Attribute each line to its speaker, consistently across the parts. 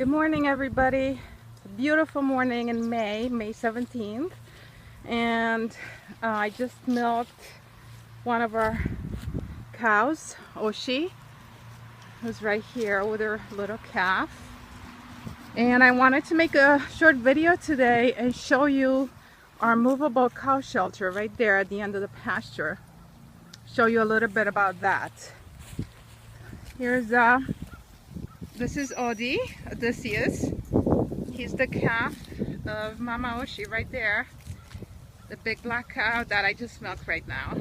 Speaker 1: Good morning, everybody. It's a beautiful morning in May 17th, and I just milked one of our cows, Oshi, who's right here with her little calf. And I wanted to make a short video today and show you our movable cow shelter right there at the end of the pasture. Show you a little bit about that. Here's this is Odi, Odysseus. He's the calf of Mama Oshi right there. The big black cow that I just milked right now.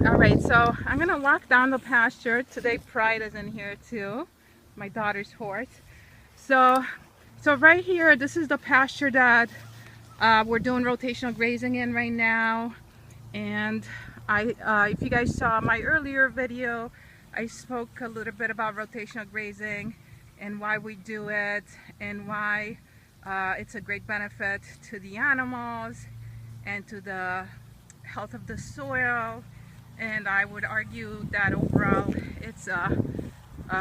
Speaker 1: Alright, so I'm gonna walk down the pasture. Today Pride is in here too, my daughter's horse. So right here, this is the pasture that we're doing rotational grazing in right now. And if you guys saw my earlier video, I spoke a little bit about rotational grazing and why we do it and why it's a great benefit to the animals and to the health of the soil. And I would argue that overall it's a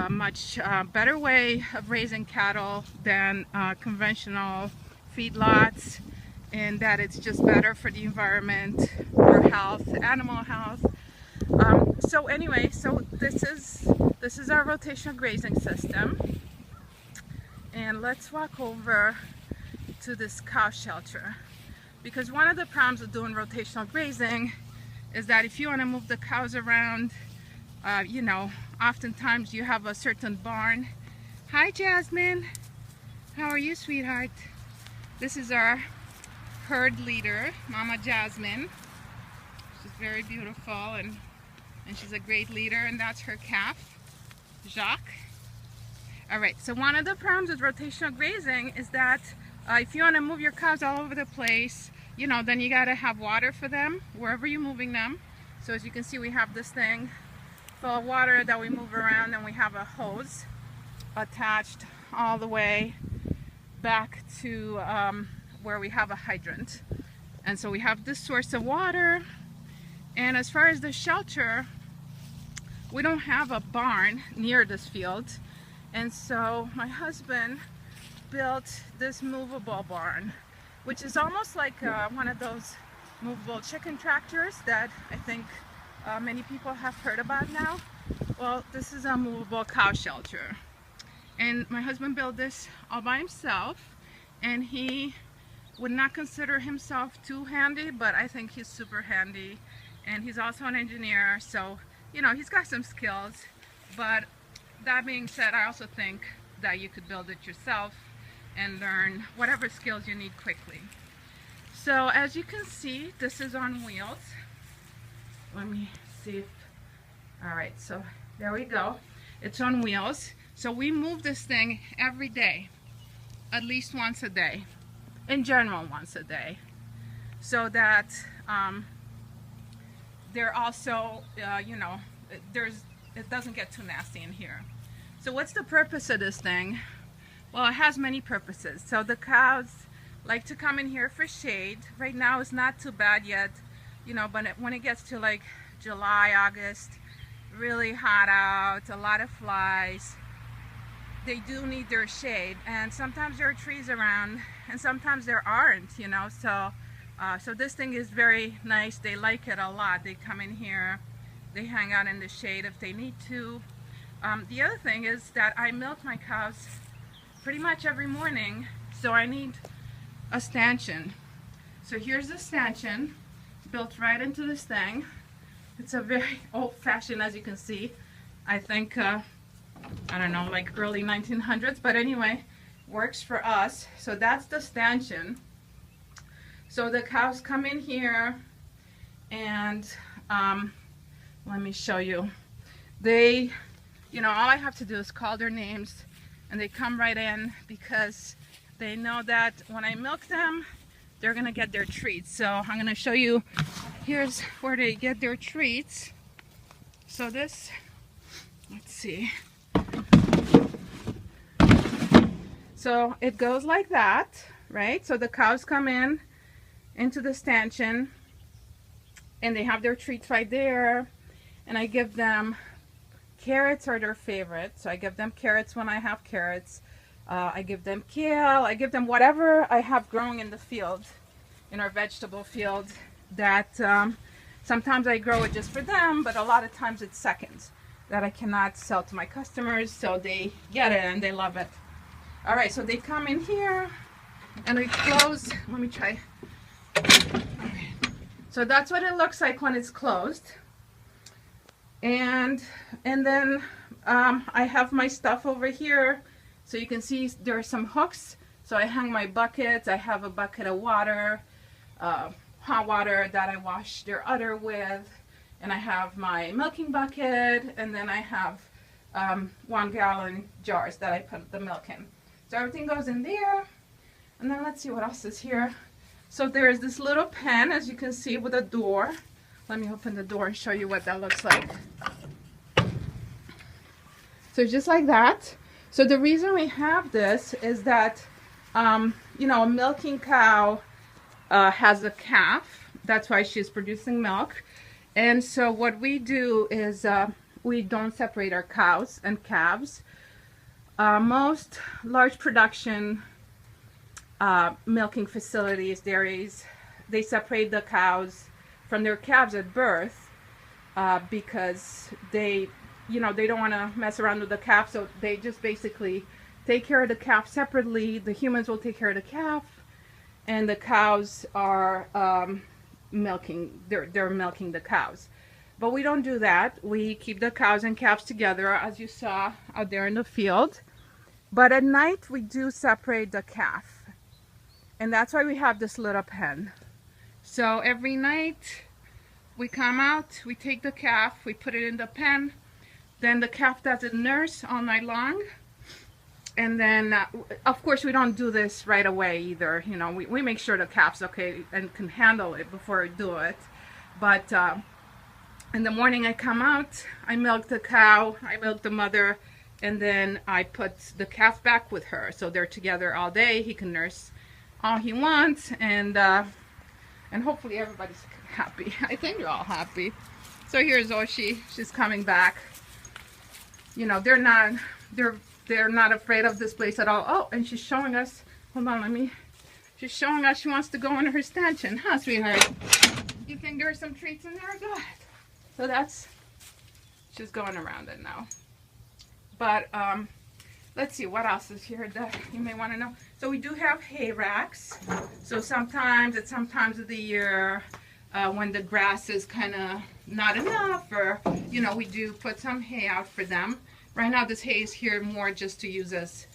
Speaker 1: much better way of raising cattle than conventional feedlots, and that it's just better for the environment, for health, animal health. So anyway, so this is our rotational grazing system, and let's walk over to this cow shelter, because one of the problems with doing rotational grazing is that if you want to move the cows around, you know, oftentimes you have a certain barn. Hi Jasmine, how are you, sweetheart? This is our herd leader, Mama Jasmine. She's very beautiful and she's a great leader, and that's her calf, Jacques. Alright, so one of the problems with rotational grazing is that if you want to move your cows all over the place, you know, then you got to have water for them wherever you're moving them. So as you can see, we have this thing full of water that we move around, and we have a hose attached all the way back to where we have a hydrant. And so we have this source of water. And as far as the shelter, we don't have a barn near this field, and so my husband built this movable barn, which is almost like one of those movable chicken tractors that I think many people have heard about now. Well, this is a movable cow shelter, and my husband built this all by himself, and he would not consider himself too handy, but I think he's super handy, and he's also an engineer, so you know, he's got some skills. But that being said, I also think that you could build it yourself and learn whatever skills you need quickly. So as you can see, this is on wheels. Let me see if, all right, so there we go. It's on wheels. So we move this thing every day, at least once a day, in general once a day, so that they're also, you know, it doesn't get too nasty in here. So what's the purpose of this thing? Well, it has many purposes. So the cows like to come in here for shade. Right now it's not too bad yet, you know, but when it gets to like July, August, really hot out, a lot of flies, they do need their shade. And sometimes there are trees around and sometimes there aren't, you know, so this thing is very nice. They like it a lot. They come in here, they hang out in the shade if they need to. The other thing is that I milk my cows pretty much every morning, so I need a stanchion. So here's the stanchion built right into this thing. It's a very old-fashioned, as you can see. I think, I don't know, like early 1900s, but anyway, works for us. So that's the stanchion. So the cows come in here, and let me show you. They, you know, all I have to do is call their names, and they come right in, because they know that when I milk them, they're gonna get their treats. So I'm gonna show you, here's where they get their treats. So this, let's see. So it goes like that, right? So the cows come in into the stanchion, and they have their treats right there, and I give them Carrots are their favorite, so I give them carrots when I have carrots. I give them kale. I give them whatever I have growing in the field, in our vegetable field, that sometimes I grow it just for them, but a lot of times it's seconds that I cannot sell to my customers, so they get it and they love it. All right, so they come in here and we close. Let me try. Okay. So that's what it looks like when it's closed. And then I have my stuff over here. So you can see there are some hooks. So I hang my buckets. I have a bucket of water, hot water that I wash their udder with. And I have my milking bucket. And then I have 1 gallon jars that I put the milk in. So everything goes in there. And then let's see what else is here. So there's this little pen, as you can see, with a door. Let me open the door and show you what that looks like. So just like that. So the reason we have this is that, you know, a milking cow has a calf. That's why she's producing milk. And so what we do is we don't separate our cows and calves. Most large production milking facilities, dairies, they separate the cows from their calves at birth because they, you know, they don't want to mess around with the calf, so they just basically take care of the calf separately. The humans will take care of the calf, and the cows are milking. They're milking the cows. But we don't do that. We keep the cows and calves together, as you saw out there in the field. But at night we do separate the calf, and that's why we have this little pen. So every night we come out, we take the calf, we put it in the pen, then the calf doesn't nurse all night long. And then of course we don't do this right away either. You know, we make sure the calf's okay and can handle it before we do it. But in the morning I come out, I milk the cow, I milk the mother, and then I put the calf back with her. So they're together all day. He can nurse all he wants, and hopefully everybody's happy. I think they're all happy. So here's Oshi. She's coming back. You know, they're not afraid of this place at all. Oh, and she's showing us. Hold on, she's showing us she wants to go in her stanchion, huh, sweetheart? You think there's some treats in there? Go ahead. So she's going around it now. But let's see what else is here that you may want to know. So we do have hay racks. So sometimes at some times of the year when the grass is kind of not enough, or you know, we do put some hay out for them. Right now this hay is here more just to use as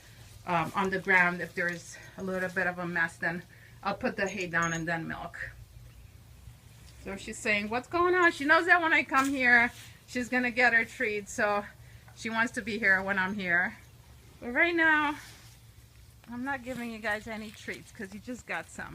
Speaker 1: on the ground. If there's a little bit of a mess, then I'll put the hay down and then milk. So she's saying, what's going on? She knows that when I come here she's gonna get her treat, so she wants to be here when I'm here. But right now, I'm not giving you guys any treats because you just got some.